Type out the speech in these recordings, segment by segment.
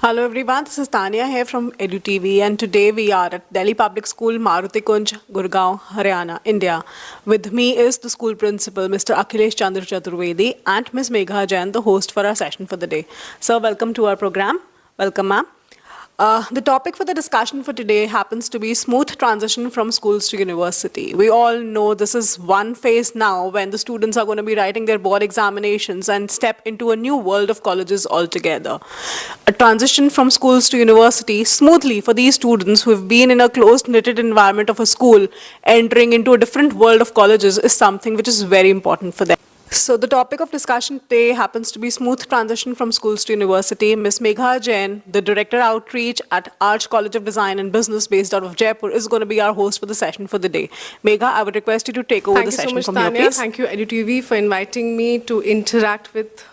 Hello everyone, this is Tanya here from EduTV and today we are at Delhi Public School, Maruti Kunj, Gurgaon, Haryana, India. With me is the school principal, Mr. Akhilesh Chandra Chaturvedi and Ms. Megha Jain, the host for our session for the day. Sir, welcome to our program. Welcome, ma'am. The topic for the discussion for today happens to be smooth transition from schools to university. We all know this is one phase now when the students are going to be writing their board examinations and step into a new world of colleges altogether. A transition from schools to university smoothly for these students who have been in a closed knitted environment of a school entering into a different world of colleges is something which is very important for them. So the topic of discussion today happens to be smooth transition from schools to university. Ms. Megha Jain, the Director Outreach at Arch College of Design and Business based out of Jaipur, is going to be our host for the session for the day. Megha, I would request you to take over the session from here, please. Thank you, EduTV, for inviting me to interact with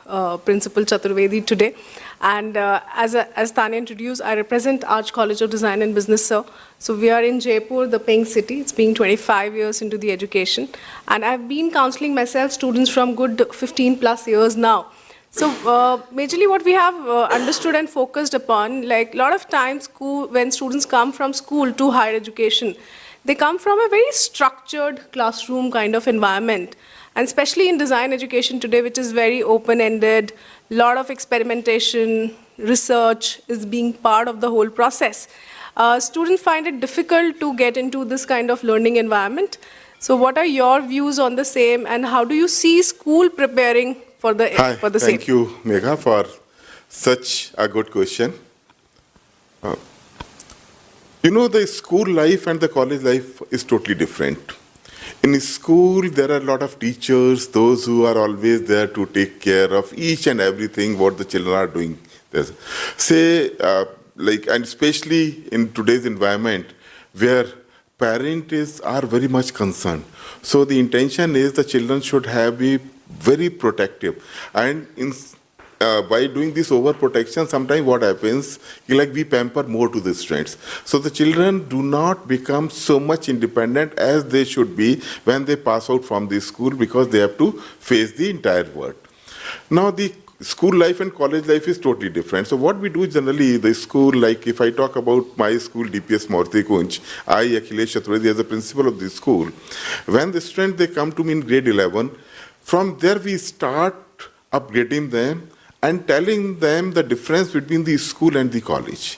Principal Chaturvedi today. And as Tanya introduced, I represent Arch College of Design and Business, sir. So we are in Jaipur, the pink city. It's been 25 years into the education. And I've been counseling myself students from good 15 plus years now. So majorly what we have understood and focused upon, like a lot of times when students come from school to higher education, they come from a very structured classroom kind of environment. And especially in design education today, which is very open-ended, a lot of experimentation, research is being part of the whole process. Students find it difficult to get into this kind of learning environment. So what are your views on the same, and how do you see school preparing for the same? Thank you, Megha, for such a good question. The school life and the college life is totally different. In school, there are a lot of teachers, those who are always there to take care of each and everything what the children are doing. And especially in today's environment, where parents are very much concerned. So the intention is the children should be very protective. And by doing this overprotection, sometimes what happens, we pamper more to the students. So the children do not become so much independent as they should be when they pass out from the school, because they have to face the entire world. Now the school life and college life is totally different. So what we do generally, the school, like if I talk about my school, DPS Maruti Kunj, I, Akhilesh Chaturvedi, as the principal of the school, when the students, they come to me in grade 11, from there we start upgrading them and telling them the difference between the school and the college.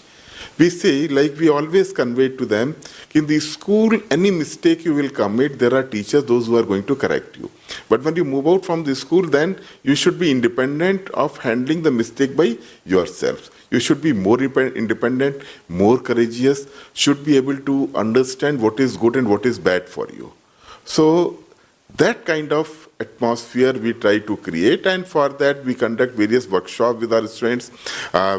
We say, like we always convey to them, in the school, any mistake you will commit, there are teachers, those who are going to correct you. But when you move out from the school, then you should be independent of handling the mistake by yourself. You should be more independent, more courageous, should be able to understand what is good and what is bad for you. So that kind of atmosphere we try to create, and for that we conduct various workshops with our students.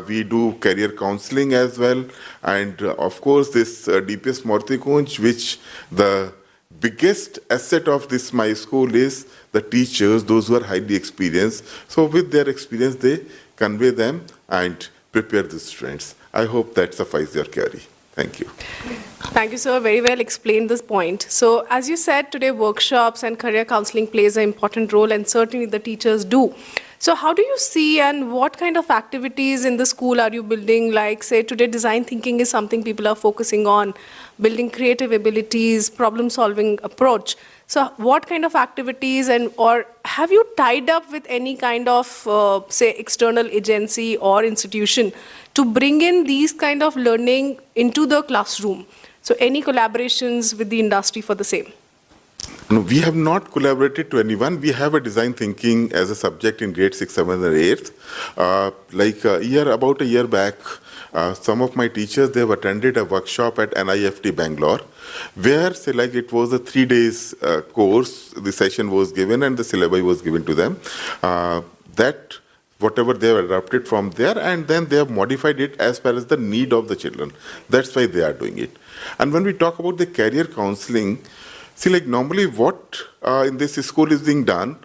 We do career counseling as well, and of course this DPS Maruti Kunj, which the biggest asset of this my school is the teachers, those who are highly experienced. So with their experience they convey them and prepare the students. I hope that suffices your query. Thank you. Thank you, sir. Very well explained this point. So as you said, today workshops and career counseling plays an important role, and certainly the teachers do. So how do you see, and what kind of activities in the school are you building? Like, say, today design thinking is something people are focusing on, building creative abilities, problem-solving approach. So what kind of activities, or have you tied up with any kind of, say, external agency or institution to bring in these kind of learning into the classroom? So any collaborations with the industry for the same? No, we have not collaborated to anyone. We have a design thinking as a subject in grade 6, 7, and 8. About a year back, some of my teachers, they have attended a workshop at NIFT Bangalore, where it was a 3 days course. The session was given and the syllabi was given to them. That whatever they have adapted from there, and then they have modified it as per as the need of the children. That's why they are doing it. And when we talk about the career counseling, normally what in this school is being done,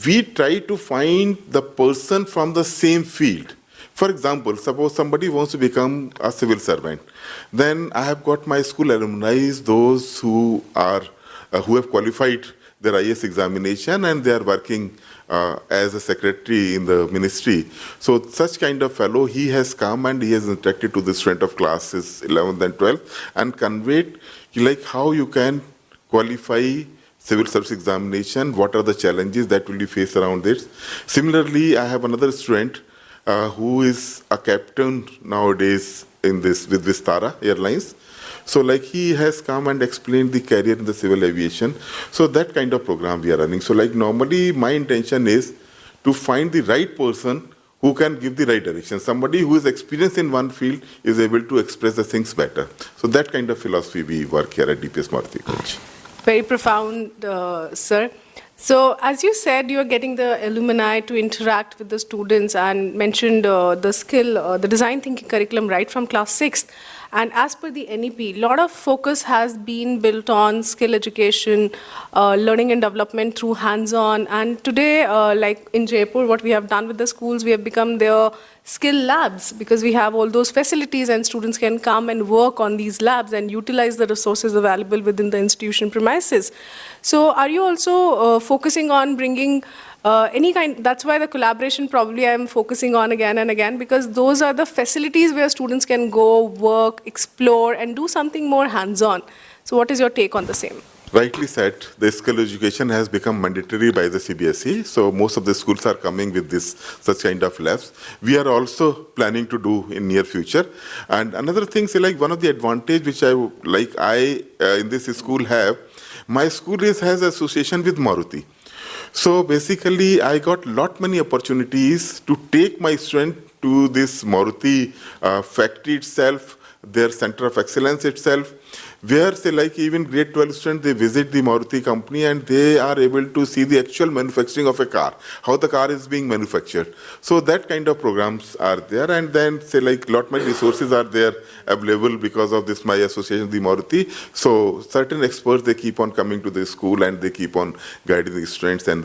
we try to find the person from the same field. For example, suppose somebody wants to become a civil servant. Then I have got my school alumni, those who have qualified their IAS examination, and they are working as a secretary in the ministry. So such kind of fellow, he has come and he has interacted to the student of classes 11th and 12th and conveyed like how you can qualify civil service examination, what are the challenges that will you face around this. Similarly, I have another student who is a captain nowadays in this with Vistara Airlines. So like he has come and explained the career in the civil aviation. So that kind of program we are running. So like normally my intention is to find the right person who can give the right direction. Somebody who is experienced in one field is able to express the things better. So that kind of philosophy we work here at DPS Maruti Kunj. Very profound, sir. So, as you said, you are getting the alumni to interact with the students and mentioned the skill, the design thinking curriculum right from class 6th. And as per the NEP, a lot of focus has been built on skill education, learning and development through hands-on. And today, like in Jaipur, what we have done with the schools, we have become their skill labs because we have all those facilities and students can come and work on these labs and utilize the resources available within the institution premises. So are you also focusing on bringing any kind, that's why the collaboration probably I'm focusing on again and again, because those are the facilities where students can go, work, explore, and do something more hands-on. So what is your take on the same? Rightly said, the skill education has become mandatory by the CBSE, so most of the schools are coming with this such kind of labs. We are also planning to do in near future. And another thing, say like one of the advantage which I in this school have, my school has association with Maruti. So basically, I got many opportunities to take my student to this Maruti factory itself, their center of excellence itself, where say like even grade 12 students, they visit the Maruti company and they are able to see the actual manufacturing of a car, how the car is being manufactured. So that kind of programs are there, and then say like many resources are there available because of this my association with the Maruti. So certain experts, they keep on coming to the school and they keep on guiding the students, and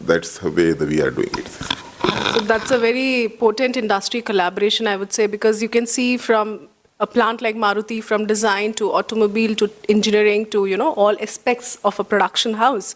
that's the way that we are doing it. So that's a very potent industry collaboration, I would say, because you can see from a plant like Maruti, from design to automobile to engineering to, you know, all aspects of a production house.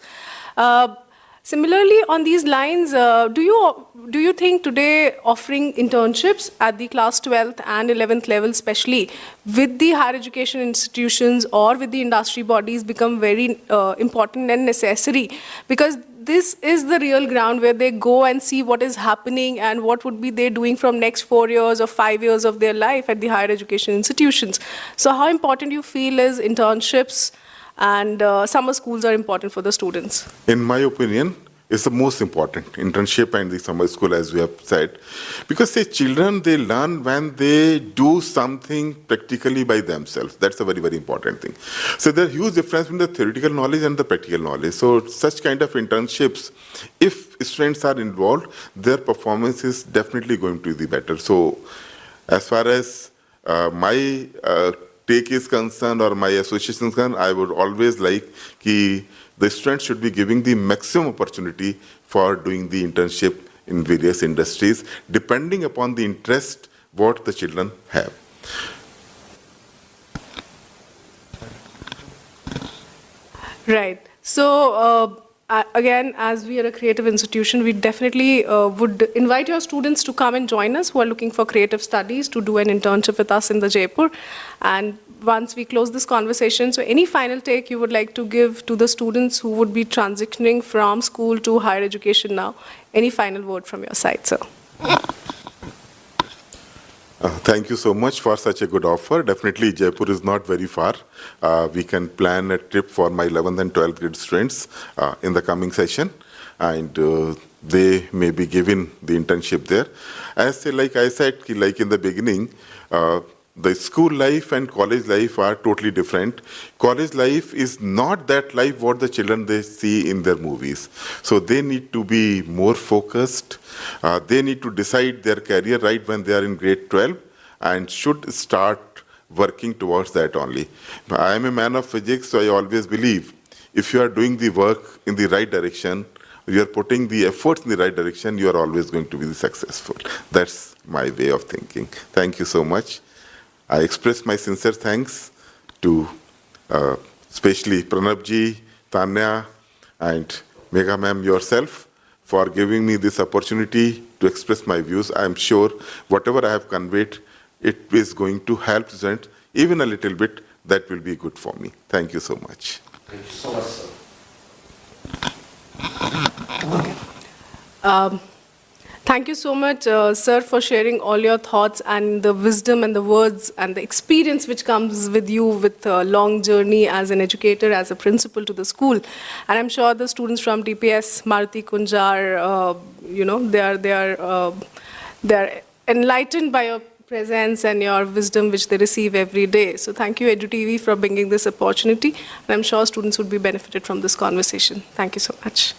Similarly, on these lines, do you think today offering internships at the class 12th and 11th level, especially with the higher education institutions or with the industry bodies, become very important and necessary? Because this is the real ground where they go and see what is happening and what would be they doing from next 4 years or 5 years of their life at the higher education institutions. So how important you feel is internships and summer schools are important for the students? In my opinion, it's the most important, internship and the summer school, as we have said. Because say children, they learn when they do something practically by themselves. That's a very, very important thing. So there's a huge difference between the theoretical knowledge and the practical knowledge. So such kind of internships, if students are involved, their performance is definitely going to be better. So as far as my take is concerned or my association is concerned, I would always like the students should be giving the maximum opportunity for doing the internship in various industries, depending upon the interest what the children have. Right. So again, as we are a creative institution, we definitely would invite your students to come and join us who are looking for creative studies to do an internship with us in the Jaipur. And once we close this conversation, so any final take you would like to give to the students who would be transitioning from school to higher education now? Any final word from your side, sir? Thank you so much for such a good offer. Definitely, Jaipur is not very far. We can plan a trip for my 11th and 12th grade students in the coming session, and they may be given the internship there. As like I said, like in the beginning, the school life and college life are totally different. College life is not that life what the children they see in their movies. So they need to be more focused. They need to decide their career right when they are in grade 12 and should start working towards that only. I am a man of physics, so I always believe if you are doing the work in the right direction, you are putting the efforts in the right direction, you are always going to be successful. That's my way of thinking. Thank you so much. I express my sincere thanks to especially Pranabji, Tanya, and Megha ma'am yourself for giving me this opportunity to express my views. I am sure whatever I have conveyed, it is going to help students even a little bit. That will be good for me. Thank you so much. Thank you so much, sir. Thank you so much, sir, for sharing all your thoughts and the wisdom and the words and the experience which comes with you with a long journey as an educator, as a principal to the school. And I'm sure the students from DPS Maruti Kunj are, they're enlightened by your presence and your wisdom which they receive every day. So thank you, EduTV, for bringing this opportunity. And I'm sure students would be benefited from this conversation. Thank you so much.